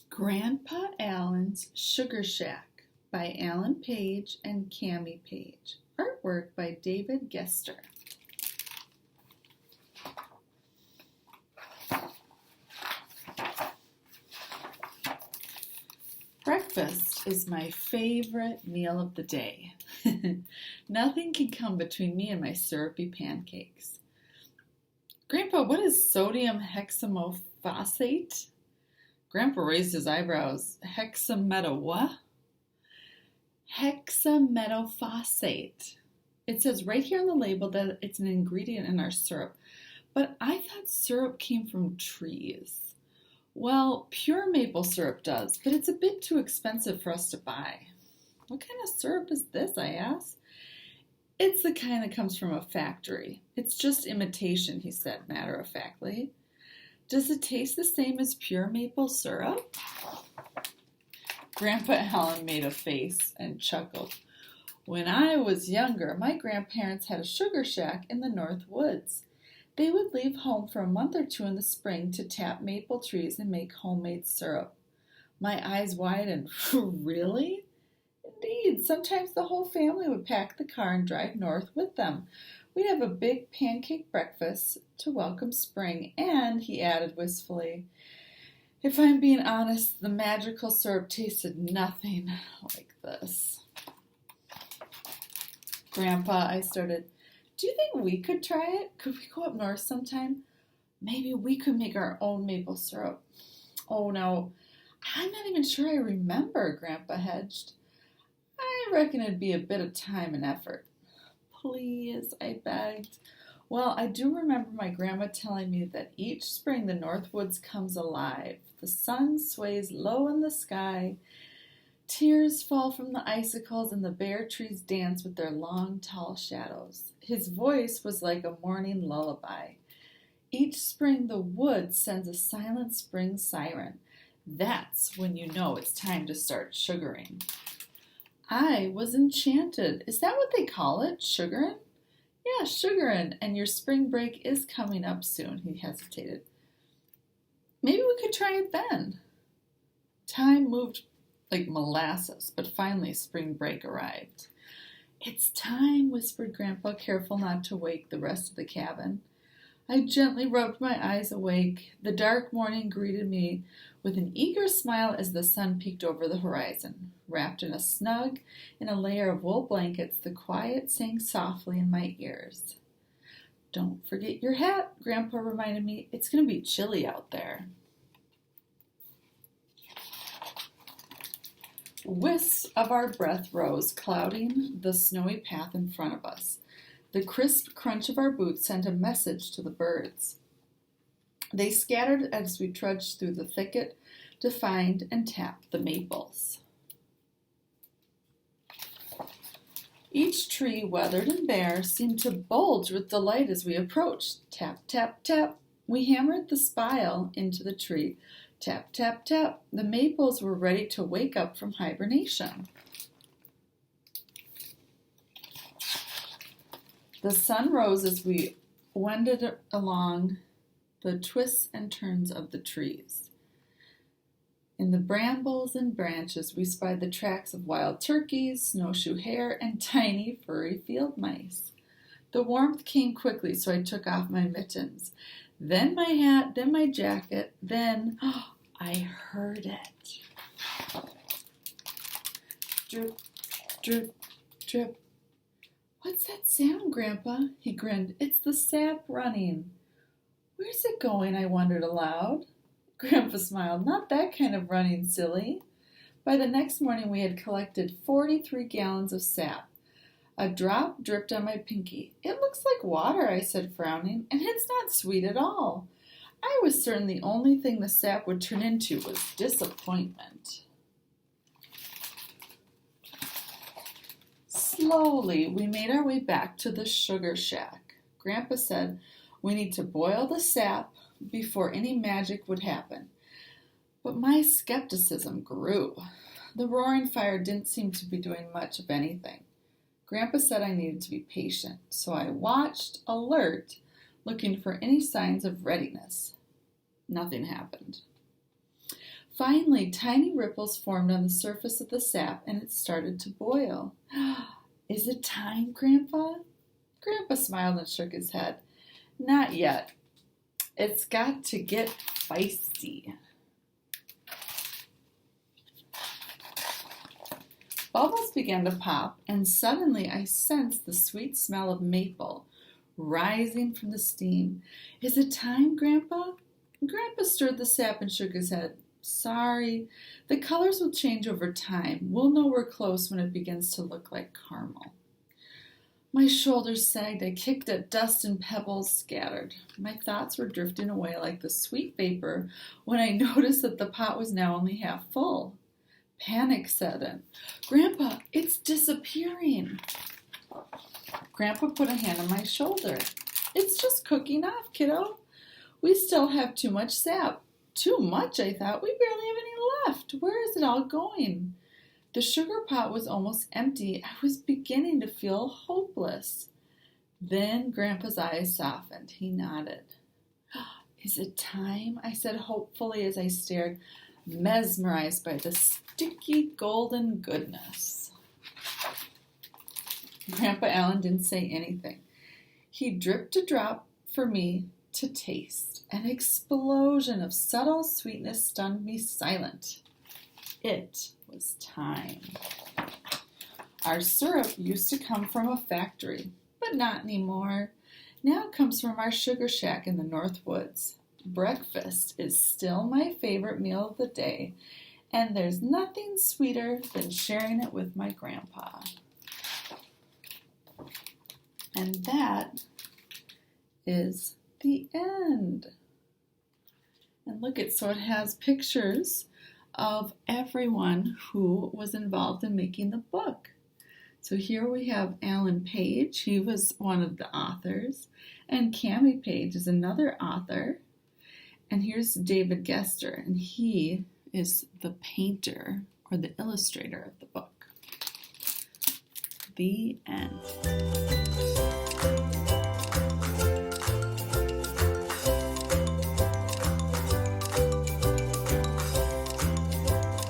Grandpa Allen's Sugar Shack by Alan Page and Kamie Page. Artwork by David Geister. Breakfast is my favorite meal of the day. Nothing can come between me and my syrupy pancakes. Grandpa, what is sodium hexamophosphate? Grandpa raised his eyebrows. What? Hexametaphosphate. It says right here on the label that it's an ingredient in our syrup, but I thought syrup came from trees. Well, pure maple syrup does, but it's a bit too expensive for us to buy. What kind of syrup is this, I asked. It's the kind that comes from a factory. It's just imitation, he said matter-of-factly. Does it taste the same as pure maple syrup? Grandpa Allen made a face and chuckled. When I was younger, my grandparents had a sugar shack in the North Woods. They would leave home for a month or two in the spring to tap maple trees and make homemade syrup. My eyes widened. Really? Indeed. Sometimes the whole family would pack the car and drive north with them. We'd have a big pancake breakfast to welcome spring, and, he added wistfully, if I'm being honest, the magical syrup tasted nothing like this. Grandpa, I started, do you think we could try it? Could we go up north sometime? Maybe we could make our own maple syrup. Oh, no, I'm not even sure I remember, Grandpa hedged. I reckon it'd be a bit of time and effort. Please, I begged. Well, I do remember my grandma telling me that each spring the North Woods comes alive. The sun sways low in the sky, tears fall from the icicles, and the bare trees dance with their long, tall shadows. His voice was like a morning lullaby. Each spring the woods sends a silent spring siren. That's when you know it's time to start sugaring. I was enchanted. Is that what they call it? Sugarin'? Yeah, sugarin', and your spring break is coming up soon, he hesitated. Maybe we could try it then. Time moved like molasses, but finally spring break arrived. It's time, whispered Grandpa, careful not to wake the rest of the cabin. I gently rubbed my eyes awake. The dark morning greeted me with an eager smile as the sun peeked over the horizon. Wrapped in a layer of wool blankets, the quiet sang softly in my ears. Don't forget your hat, Grandpa reminded me. It's going to be chilly out there. Wisps of our breath rose, clouding the snowy path in front of us. The crisp crunch of our boots sent a message to the birds. They scattered as we trudged through the thicket to find and tap the maples. Each tree, weathered and bare, seemed to bulge with delight as we approached. Tap, tap, tap. We hammered the spile into the tree. Tap, tap, tap. The maples were ready to wake up from hibernation. The sun rose as we wended along the twists and turns of the trees. In the brambles and branches, we spied the tracks of wild turkeys, snowshoe hare, and tiny furry field mice. The warmth came quickly, so I took off my mittens. Then my hat, then my jacket, then I heard it. Drip, drip, drip. What's that sound, Grandpa? He grinned. It's the sap running. Where's it going? I wondered aloud. Grandpa smiled. Not that kind of running, silly. By the next morning, we had collected 43 gallons of sap. A drop dripped on my pinky. It looks like water, I said, frowning, and it's not sweet at all. I was certain the only thing the sap would turn into was disappointment. Slowly, we made our way back to the sugar shack. Grandpa said, we need to boil the sap before any magic would happen. But my skepticism grew. The roaring fire didn't seem to be doing much of anything. Grandpa said I needed to be patient, so I watched, alert, looking for any signs of readiness. Nothing happened. Finally, tiny ripples formed on the surface of the sap, and it started to boil. Is it time, Grandpa? Grandpa smiled and shook his head. Not yet. It's got to get feisty. Bubbles began to pop, and suddenly I sensed the sweet smell of maple rising from the steam. Is it time, Grandpa? Grandpa stirred the sap and shook his head. Sorry, the colors will change over time. We'll know we're close when it begins to look like caramel. My shoulders sagged. I kicked at dust and pebbles scattered. My thoughts were drifting away like the sweet vapor when I noticed that the pot was now only half full. Panic set in. Grandpa, it's disappearing. Grandpa put a hand on my shoulder. It's just cooking off, kiddo. We still have too much sap. Too much, I thought. We barely have any left. Where is it all going? The sugar pot was almost empty. I was beginning to feel hopeless. Then Grandpa's eyes softened. He nodded. Is it time? I said hopefully as I stared, mesmerized by the sticky golden goodness. Grandpa Allen didn't say anything. He dripped a drop for me to taste. An explosion of subtle sweetness stunned me silent. It was time. Our syrup used to come from a factory, but not anymore. Now it comes from our sugar shack in the North Woods. Breakfast is still my favorite meal of the day, and there's nothing sweeter than sharing it with my grandpa. And that is the end. And look, so it has pictures of everyone who was involved in making the book. So here we have Alan Page. He was one of the authors. And Kamie Page is another author. And here's David Geister, and he is the painter or the illustrator of the book. The end.